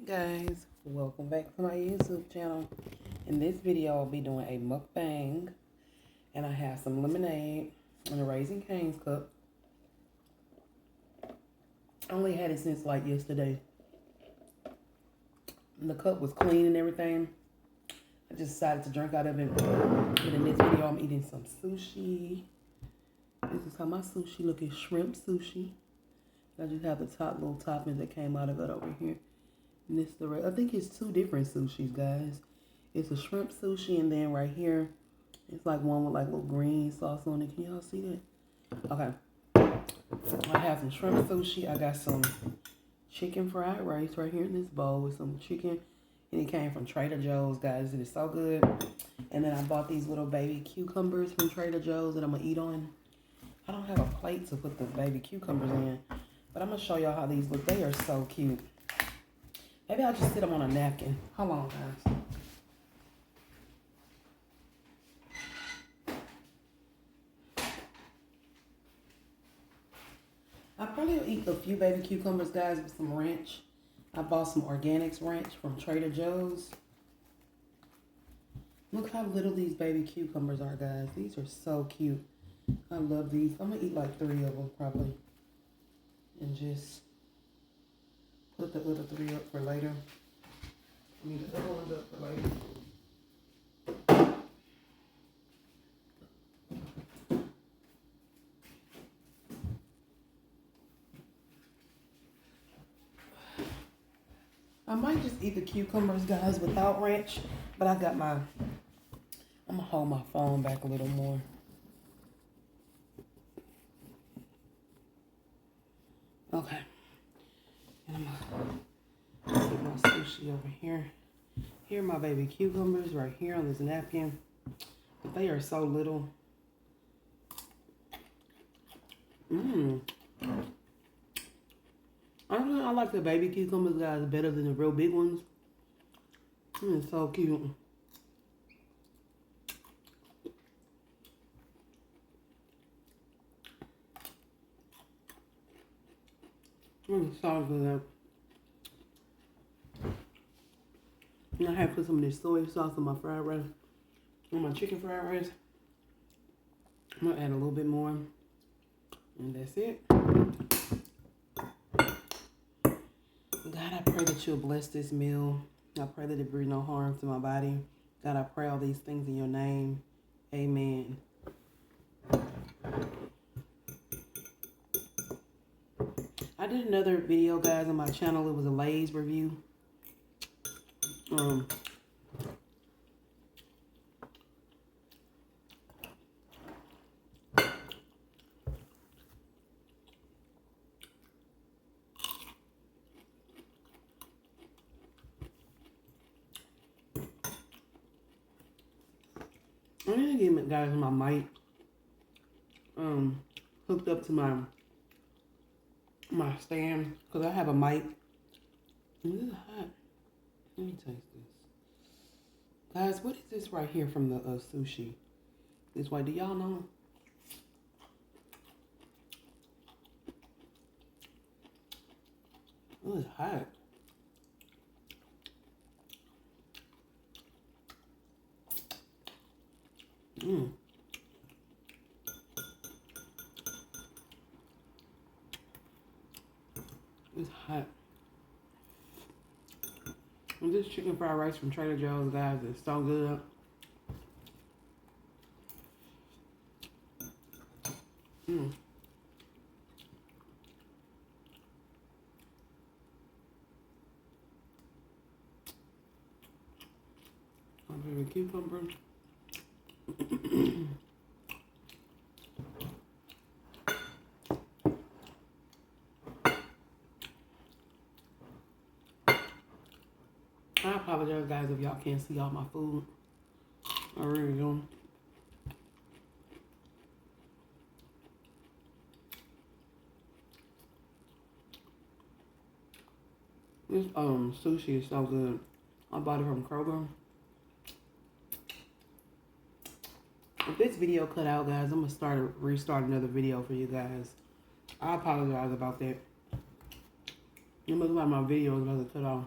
Guys, welcome back to my YouTube channel. In this video I'll be doing a mukbang, and I have some lemonade in a Raising Cane's cup. I only had it since like yesterday. And the cup was clean and everything. I just decided to drink out of it. But in this video I'm eating some sushi. This is how my sushi look, is shrimp sushi. I just have the top little toppings that came out of it over here. And this I think it's two different sushis, guys. It's a shrimp sushi, and then right here, it's like one with like little green sauce on it. Can y'all see that? Okay. I have some shrimp sushi. I got some chicken fried rice right here in this bowl with some chicken. And it came from Trader Joe's, guys. It is so good. And then I bought these little baby cucumbers from Trader Joe's that I'm going to eat on. I don't have a plate to put the baby cucumbers in, but I'm going to show y'all how these look. They are so cute. Maybe I'll just sit them on a napkin. Hold on, guys. I probably will eat a few baby cucumbers, guys, with some ranch. I bought some organics ranch from Trader Joe's. Look how little these baby cucumbers are, guys. These are so cute. I love these. I'm going to eat like 3 of them, probably. And just put the other 3 up for later. I need the other ones up for later. I might just eat the cucumbers, guys, without ranch. But I got my... I'm going to hold my phone back a little more. Okay. And I'm going to put my sushi over here. Here are my baby cucumbers right here on this napkin. But they are so little. I like the baby cucumbers, guys, better than the real big ones. It's so cute. It's so good. And I have put some of this soy sauce on my fried rice, on my chicken fried rice. I'm gonna add a little bit more, and that's it. God, I pray that you'll bless this meal. I pray that it brings no harm to my body. God, I pray all these things in your name. Amen. I did another video, guys, on my channel. It was a Lay's review. I need to get, guys, my mic hooked up to my stand, because I have a mic. This is hot. Let me taste this. Guys, what is this right here from the sushi? This way, do y'all know? Oh, it's hot. It's hot. And this chicken fried rice from Trader Joe's, guys, is so good. My favorite cucumber. I apologize, guys, if y'all can't see all my food. I really don't. This sushi is so good. I bought it from Kroger. If this video cut out, guys, I'm gonna restart another video for you guys. I apologize about that. It looks like my video is about to cut off.